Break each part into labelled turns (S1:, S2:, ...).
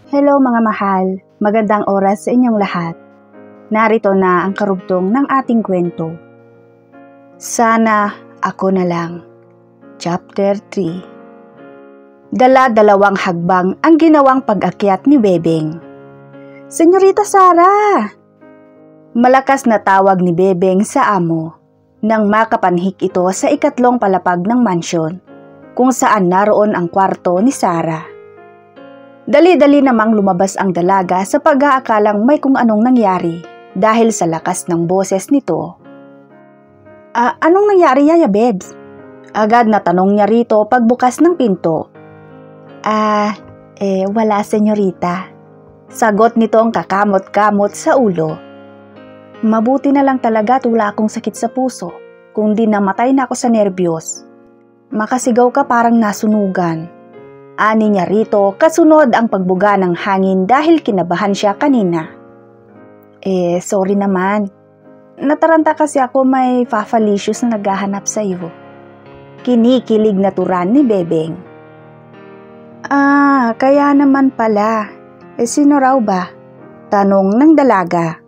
S1: Hello mga mahal, magandang oras sa inyong lahat. Narito na ang karugtong ng ating kwento. Sana ako na lang. Chapter 3. Dala-dalawang hagbang ang ginawang pag-akyat ni Bebeng. Senyorita Sara! Malakas na tawag ni Bebeng sa amo nang makapanhik ito sa ikatlong palapag ng mansyon kung saan naroon ang kwarto ni Sara. Dali-dali namang lumabas ang dalaga sa pag-aakalang may kung anong nangyari dahil sa lakas ng boses nito. Anong nangyari, Yaya Bebs? Agad na tanong niya rito pagbukas ng pinto. Wala senyorita. Sagot nitong kakamot-kamot sa ulo. Mabuti na lang talaga at wala akong sakit sa puso, kundi namatay na ako sa nerbiyos. Makasigaw ka parang nasunugan. Ani niya rito kasunod ang pagbuga ng hangin dahil kinabahan siya kanina. Sorry naman. Nataranta kasi ako may Fafalicious na naghahanap sa iyo. Kinikilig na turan ni Bebeng. Kaya naman pala. Sino raw ba? Tanong ng dalaga.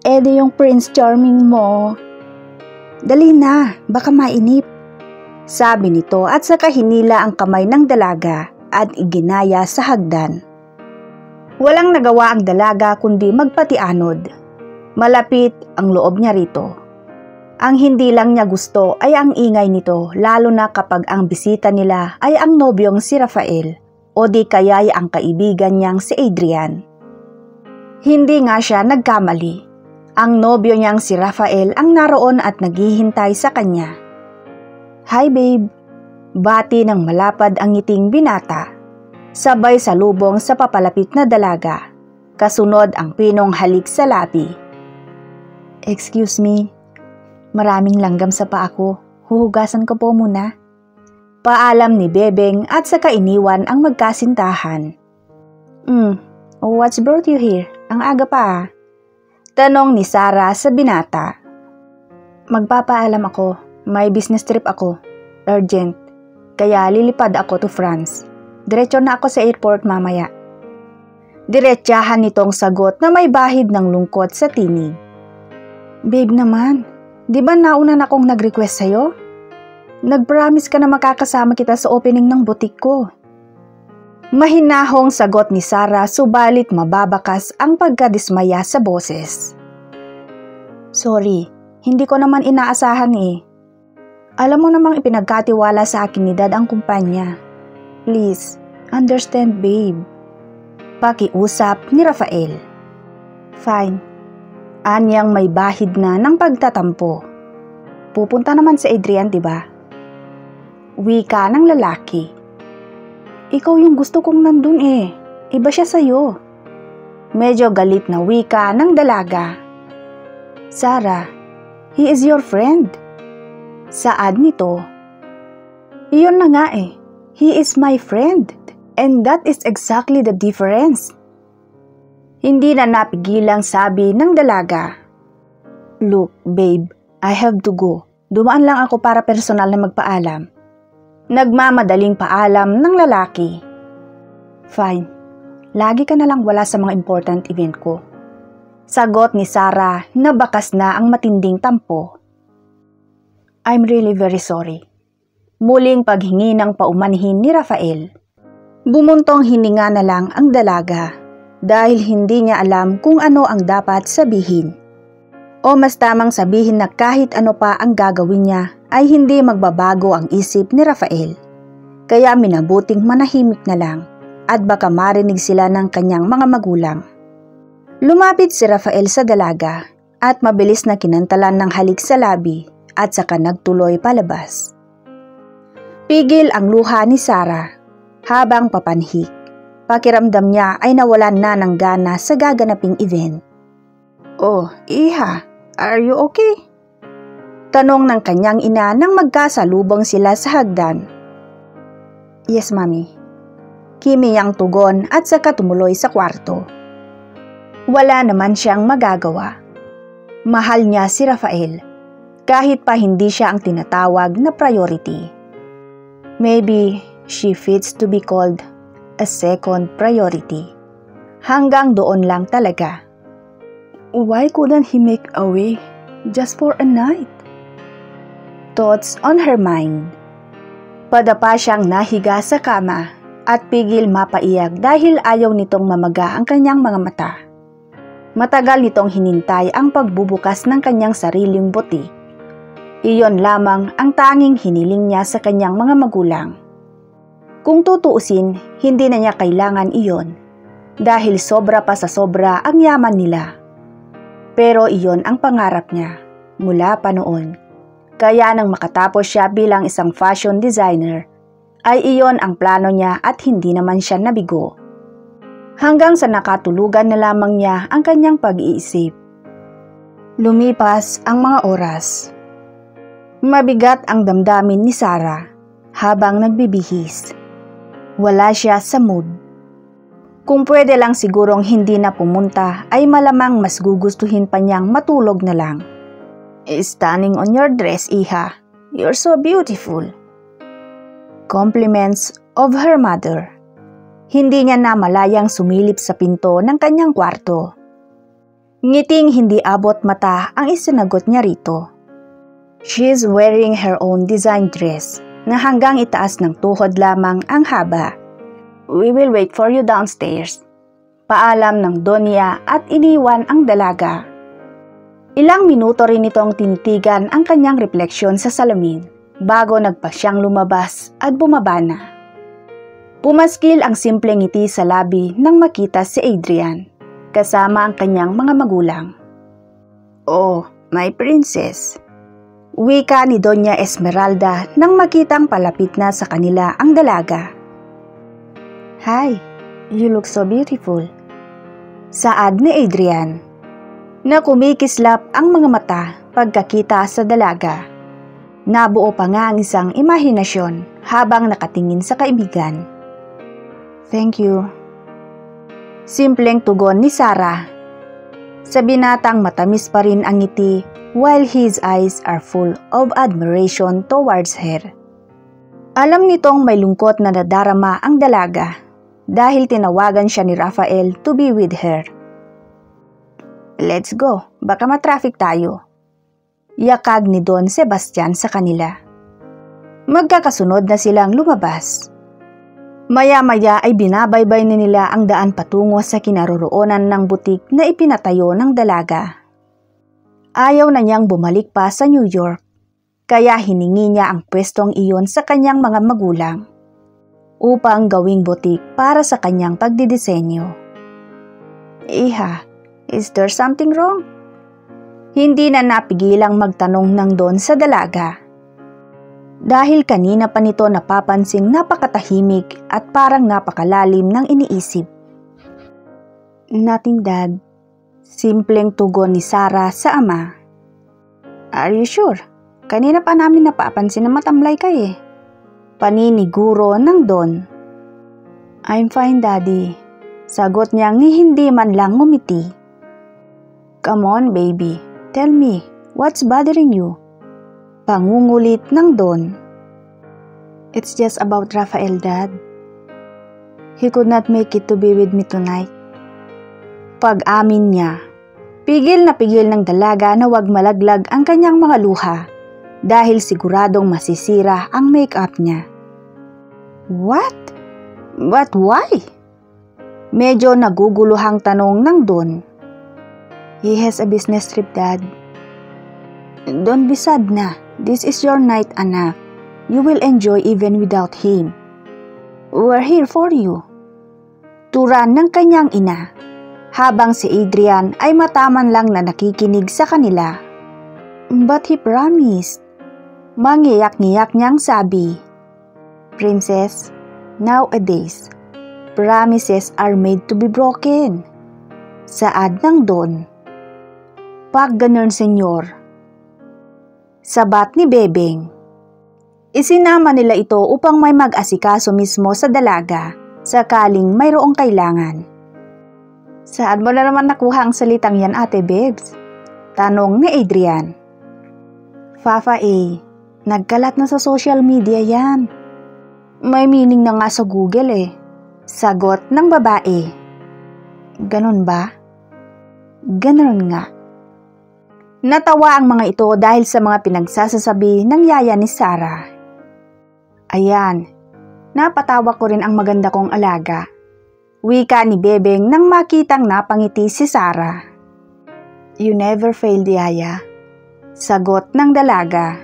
S1: Di yung Prince Charming mo. Dali na, baka mainip. Sabi nito at saka hinila ang kamay ng dalaga at iginaya sa hagdan. Walang nagawa ang dalaga kundi magpatianod. Malapit ang loob niya rito. Ang hindi lang niya gusto ay ang ingay nito lalo na kapag ang bisita nila ay ang nobyong si Rafael o di kaya'y ang kaibigan niyang si Adrian. Hindi nga siya nagkamali. Ang nobyo niyang si Rafael ang naroon at naghihintay sa kanya. Hi babe, bati ng malapad ang ngiting binata. Sabay salubong sa papalapit na dalaga. Kasunod ang pinong halik sa labi. Excuse me, maraming langgam sa paa ko. Huhugasan ko po muna. Paalam ni Bebeng at saka iniwan ang magkasintahan. What's brought you here? Ang aga pa. Tanong ni Sara sa binata. Magpapaalam ako. May business trip ako. Urgent. Kaya lilipad ako to France. Diretso na ako sa airport mamaya. Diretsahan nitong sagot na may bahid ng lungkot sa tinig. Babe naman, di ba nauna na akong nag-request sa'yo? Nag-promise ka na makakasama kita sa opening ng butik ko. Mahinahong sagot ni Sara subalit mababakas ang pagkadismaya sa boses. Sorry, hindi ko naman inaasahan eh. Alam mo namang ipinagkatiwala sa akin ni Dad ang kumpanya. Please, understand babe. Pakiusap ni Rafael. Fine. Anyang may bahid na ng pagtatampo. Pupunta naman si Adrian, diba? Wika ng lalaki. Ikaw yung gusto kong nandun eh. Iba siya sa'yo. Medyo galit na wika ng dalaga. Sara, he is your friend. Saad nito, iyon na nga eh, he is my friend and that is exactly the difference. Hindi na napigilang sabi ng dalaga. Look babe, I have to go. Dumaan lang ako para personal na magpaalam. Nagmamadaling paalam ng lalaki. Fine, lagi ka na lang wala sa mga important event ko. Sagot ni Sara na bakas na ang matinding tampo. I'm really very sorry. Muling paghingi ng paumanhin ni Rafael. Bumuntong hininga na lang ang dalaga dahil hindi niya alam kung ano ang dapat sabihin. O mas tamang sabihin na kahit ano pa ang gagawin niya ay hindi magbabago ang isip ni Rafael. Kaya minabuting manahimik na lang at baka marinig sila ng kanyang mga magulang. Lumapit si Rafael sa dalaga at mabilis na kinantalan ng halik sa labi. At saka nagtuloy palabas. Pigil ang luha ni Sara habang papanhik. Pakiramdam niya ay nawalan na ng gana sa gaganaping event. Oh, Iha, are you okay? Tanong ng kanyang ina nang magkasalubong sila sa hagdan. Yes, Mami. Kimiyang tugon at saka tumuloy sa kwarto. Wala naman siyang magagawa. Mahal niya si Rafael. Kahit pa hindi siya ang tinatawag na priority. Maybe she fits to be called a second priority. Hanggang doon lang talaga. Why couldn't he make a way just for a night? Thoughts on her mind. Padapa siyang nahiga sa kama at pigil mapaiyak dahil ayaw nitong mamaga ang kanyang mga mata. Matagal nitong hinintay ang pagbubukas ng kanyang sariling buti. Iyon lamang ang tanging hiniling niya sa kanyang mga magulang. Kung tutuusin, hindi na niya kailangan iyon dahil sobra pa sa sobra ang yaman nila. Pero iyon ang pangarap niya mula pa noon. Kaya nang makatapos siya bilang isang fashion designer, ay iyon ang plano niya at hindi naman siya nabigo. Hanggang sa nakatulugan na lamang niya ang kanyang pag-iisip. Lumipas ang mga oras. Mabigat ang damdamin ni Sarah habang nagbibihis. Wala siya sa mood. Kung pwede lang sigurong hindi na pumunta ay malamang mas gugustuhin pa niyang matulog na lang. Stunning on your dress, Iha. You're so beautiful. Compliments of her mother. Hindi niya na malayang sumilip sa pinto ng kanyang kwarto. Ngiting hindi abot mata ang isinagot niya rito. She's wearing her own design dress na hanggang itaas ng tuhod lamang ang haba. We will wait for you downstairs. Paalam ng Donya at iniwan ang dalaga. Ilang minuto rin itong tinitigan ang kanyang refleksyon sa salamin bago nagpa siyang lumabas at bumaba na. Pumaskil ang simpleng ngiti sa labi nang makita si Adrian kasama ang kanyang mga magulang. Oh, my princess. Wika ni Doña Esmeralda nang makitang palapit na sa kanila ang dalaga. Hi, you look so beautiful. Saad ni Adrian. Na kumikislap ang mga mata pagkakita sa dalaga. Nabuo pa nga ang isang imahinasyon habang nakatingin sa kaibigan. Thank you. Simpleng tugon ni Sarah. Sa binatang matamis pa rin ang ngiti while his eyes are full of admiration towards her. Alam nitong may lungkot na nadarama ang dalaga dahil tinawagan siya ni Rafael to be with her. Let's go, baka matraffic tayo. Yakag ni Don Sebastian sa kanila. Magkakasunod na silang lumabas. Maya-maya ay binabaybay na nila ang daan patungo sa kinaroroonan ng butik na ipinatayo ng dalaga. Ayaw na niyang bumalik pa sa New York, kaya hiningi niya ang pwestong iyon sa kanyang mga magulang upang gawing butik para sa kanyang pagdidisenyo. Iha, is there something wrong? Hindi na napigilang magtanong ng Don sa dalaga. Dahil kanina pa nito napapansing napakatahimik at parang napakalalim ng iniisip. Nothing, Dad. Simpleng tugon ni Sarah sa ama. Are you sure? Kanina pa namin napapansin na matamlay ka eh. Paniniguro ng Don. I'm fine, Daddy. Sagot niyang ni hindi man lang ngumiti. Come on, baby. Tell me, what's bothering you? Pangungulit ng Don. It's just about Rafael, Dad. He could not make it to be with me tonight. Pag-amin niya, pigil ng dalaga na wag malaglag ang kanyang mga luha dahil siguradong masisira ang make-up niya. What? But why? Medyo naguguluhang tanong ng Don. He has a business trip, Dad. Don't be sad na. This is your night, anak. You will enjoy even without him. We're here for you. Turan ng kanyang ina, habang si Adrian ay mataman lang na nakikinig sa kanila. But he promised. Mangiyak-ngiyak niyang sabi. Princess, nowadays, promises are made to be broken. Saad ng Don. Pag ganun, senyor. Sabat ni Bebeng. Isinama nila ito upang may mag-asikaso mismo sa dalaga sakaling mayroong kailangan. Saan mo na naman nakuha ang salitang yan, Ate Bebs? Tanong ni Adrian. Fafa nagkalat na sa social media yan. May meaning na nga sa Google eh. Sagot ng babae. Ganon ba? Ganon nga. Natawa ang mga ito dahil sa mga pinagsasasabi ng yaya ni Sarah. Ayan, napatawa ko rin ang maganda kong alaga. Wika ni Bebeng nang makitang napangiti si Sarah. You never failed, yaya. Sagot ng dalaga.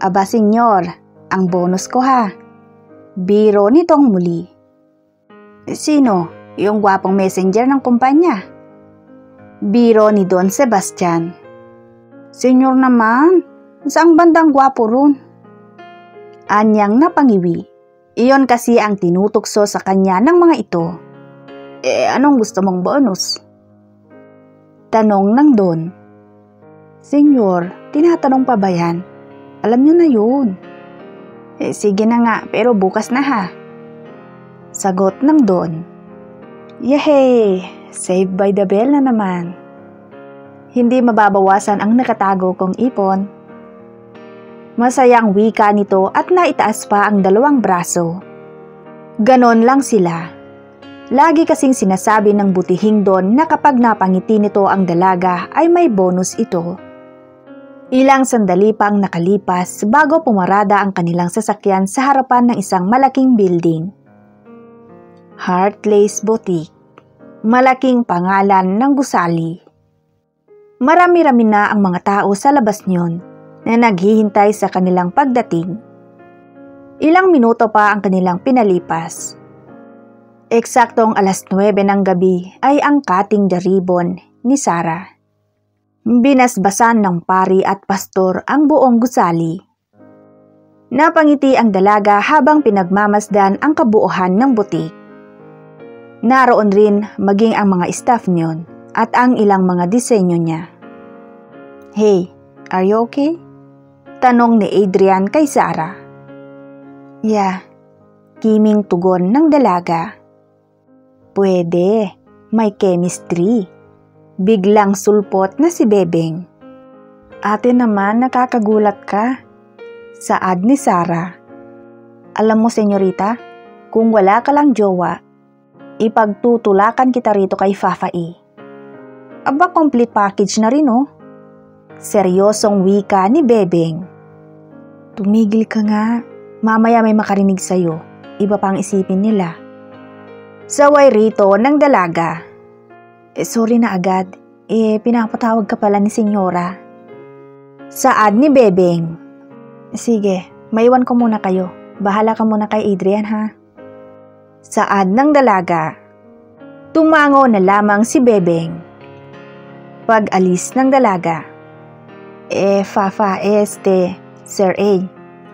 S1: Aba senyor, ang bonus ko ha. Biro nitong muli. Sino? Yung gwapong messenger ng kumpanya? Biro ni Don Sebastian. Senyor naman, saang bandang gwapo ron? Anyang napangiwi. Iyon kasi ang tinutukso sa kanya ng mga ito. Anong gusto mong bonus? Tanong ng Don. Senyor, tinatanong pa ba yan? Alam nyo na yun. Sige na nga, pero bukas na ha. Sagot ng Don. Yehey! Saved by the bell na naman. Hindi mababawasan ang nakatago kong ipon. Masayang wika nito at naitaas pa ang dalawang braso. Ganon lang sila. Lagi kasing sinasabi ng butihing Don na kapag napangiti nito ang dalaga ay may bonus ito. Ilang sandali pa ang nakalipas bago pumarada ang kanilang sasakyan sa harapan ng isang malaking building. Heartlace Boutique. Malaking pangalan ng gusali. Marami-rami na ang mga tao sa labas niyon na naghihintay sa kanilang pagdating. Ilang minuto pa ang kanilang pinalipas. Eksaktong 9:00 ng gabi ay ang cutting the ribbon ni Sarah. Binasbasan ng pari at pastor ang buong gusali. Napangiti ang dalaga habang pinagmamasdan ang kabuuhan ng butik. Naroon rin maging ang mga staff niyon at ang ilang mga disenyo niya. Hey, are you okay? Tanong ni Adrian kay Sarah. Yeah, kiming tugon ng dalaga. Pwede, may chemistry. Biglang sulpot na si Bebeng. Ate naman, nakakagulat ka. Saad ni Sarah. Alam mo, senyorita, kung wala ka lang jowa, ipagtutulakan kita rito kay Fafa E. Aba, complete package na rin oh. Seryosong wika ni Bebeng. Tumigil ka nga, mamaya may makarinig sa'yo. Iba pang isipin nila. Saway rito ng dalaga. Sorry na agad. Pinapatawag ka pala ni senyora. Saad ni Bebeng. Sige, maiwan ko muna kayo. Bahala ka muna kay Adrian ha. Saad ng dalaga. Tumango na lamang si Bebeng. Pag-alis ng dalaga. Fafa, Sir A,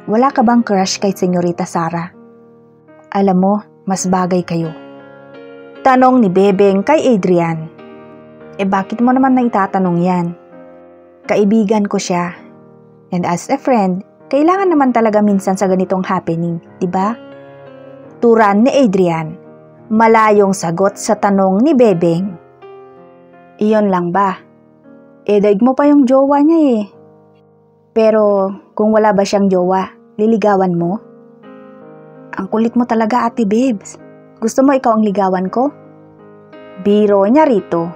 S1: wala ka bang crush kay senyorita Sarah? Alam mo, mas bagay kayo. Tanong ni Bebeng kay Adrian. Bakit mo naman naitatanong yan? Kaibigan ko siya. And as a friend, kailangan naman talaga minsan sa ganitong happening, diba? Turan ni Adrian. Malayong sagot sa tanong ni Bebeng. Iyon lang ba? Daig mo pa yung jowa niya eh. Pero kung wala ba siyang jowa, liligawan mo? Ang kulit mo talaga ate babes. Gusto mo ikaw ang ligawan ko? Biro niya rito.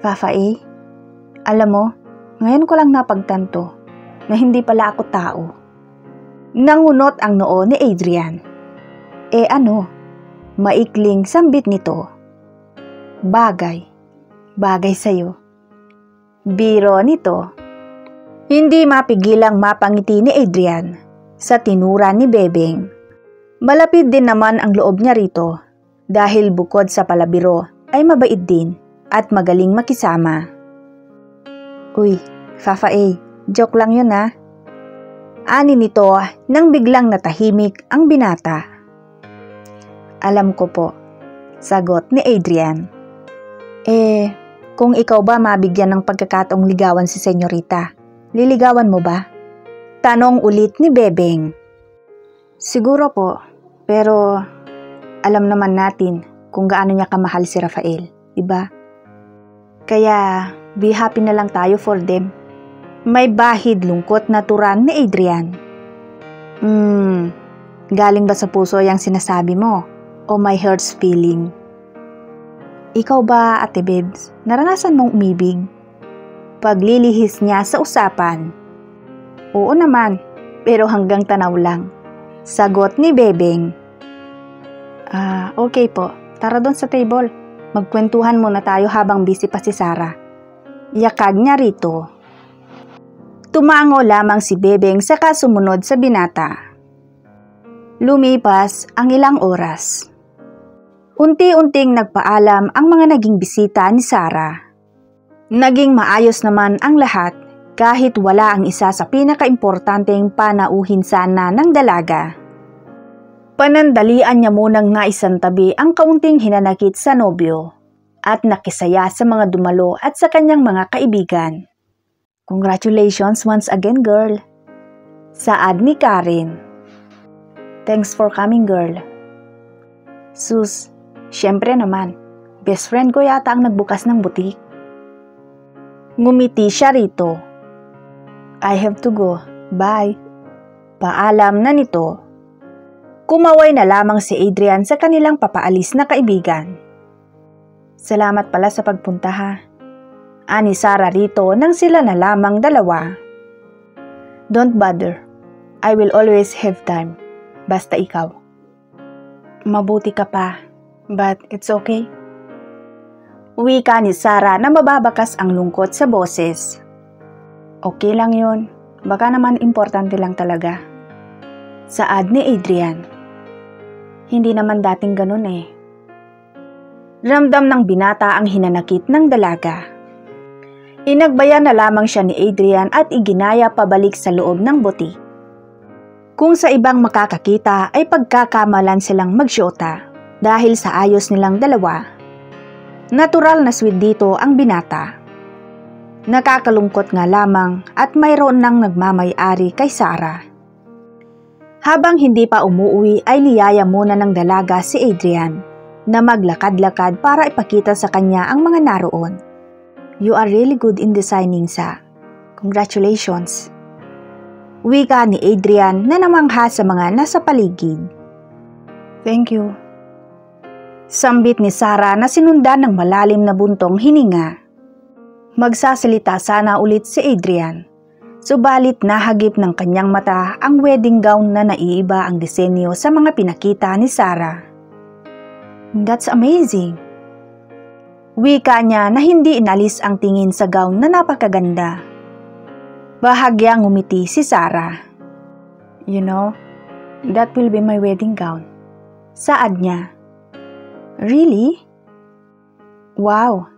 S1: Fafa eh, alam mo, ngayon ko lang napagtanto na hindi pala ako tao. Nangunot ang noo ni Adrian. Ano? Maikling sambit nito. Bagay sa'yo. Biro nito. Hindi mapigilang mapangiti ni Adrian sa tinura ni Bebeng. Malapit din naman ang loob niya rito dahil bukod sa palabiro ay mabait din at magaling makisama. Uy, Fafa A, joke lang yun ha. Ani nito nang biglang natahimik ang binata. Alam ko po, sagot ni Adrian. Kung ikaw ba mabigyan ng pagkakataong ligawan si senyorita, liligawan mo ba? Tanong ulit ni Bebeng. Siguro po, pero alam naman natin kung gaano niya kamahal si Rafael, diba? Kaya be happy na lang tayo for them. May bahid lungkot na turan ni Adrian. Galing ba sa puso yung sinasabi mo? o my heart's feeling. Ikaw ba, Ate Bebs, naranasan mong umibig? Paglilihis niya sa usapan. Oo naman, pero hanggang tanaw lang. Sagot ni Bebeng. Okay po. Tara doon sa table. Magkwentuhan muna tayo habang busy pa si Sarah. Yakag niya rito. Tumango lamang si Bebeng saka sumunod sa binata. Lumipas ang ilang oras. Unti-unting nagpaalam ang mga naging bisita ni Sarah. Naging maayos naman ang lahat kahit wala ang isa sa pinakaimportanteng panauhin sana ng dalaga. Panandalian niya munang naisantabi ang kaunting hinanakit sa nobyo at nakisaya sa mga dumalo at sa kanyang mga kaibigan. Congratulations once again, girl. Saad ni Karen. Thanks for coming, girl. Sus, syempre naman, best friend ko yata ang nagbukas ng butik. Ngumiti siya rito. I have to go. Bye. Paalam na nito. Kumaway na lamang si Adrian sa kanilang papaalis na kaibigan. Salamat pala sa pagpunta ha. Ani Sarah rito nang sila na lamang dalawa. Don't bother. I will always have time. Basta ikaw. Mabuti ka pa. But it's okay. Wika ni Sarah na mababakas ang lungkot sa boses. Okay lang yun. Baka naman importante lang talaga. Saad ni Adrian. Hindi naman dating ganun eh. Ramdam ng binata ang hinanakit ng dalaga. Inagbayan na lamang siya ni Adrian at iginaya pabalik sa loob ng butik. Kung sa ibang makakakita ay pagkakamalan silang magsyota dahil sa ayos nilang dalawa. Natural na sweet dito ang binata. Nakakalungkot nga lamang at mayroon nang nagmamay-ari kay Sarah. Habang hindi pa umuwi ay niyaya muna ng dalaga si Adrian na maglakad-lakad para ipakita sa kanya ang mga naroon. You are really good in designing, Sa. Congratulations. Wika ni Adrian na namangha sa mga nasa paligid. Thank you. Sambit ni Sarah na sinundan ng malalim na buntong hininga. Magsasalita sana ulit si Adrian. Subalit nahagip ng kanyang mata ang wedding gown na naiiba ang disenyo sa mga pinakita ni Sarah. That's amazing. Wika niya na hindi inalis ang tingin sa gown na napakaganda. Bahagyang ngumiti si Sarah. You know, that will be my wedding gown. Saad niya. Really? Wow.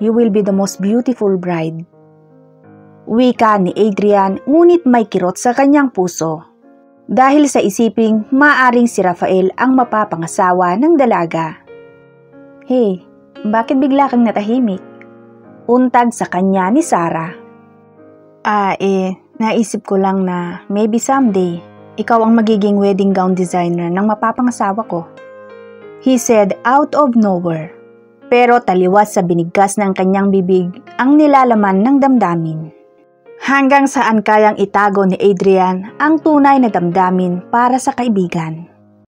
S1: You will be the most beautiful bride. Wika ni Adrian ngunit may kirot sa kanyang puso. Dahil sa isiping maaring si Rafael ang mapapangasawa ng dalaga. Hey, bakit bigla kang natahimik? Untag sa kanya ni Sarah. Naisip ko lang na maybe someday, ikaw ang magiging wedding gown designer ng mapapangasawa ko. He said out of nowhere. Pero taliwas sa binigkas ng kanyang bibig ang nilalaman ng damdamin. Hanggang saan kayang itago ni Adrian ang tunay na damdamin para sa kaibigan.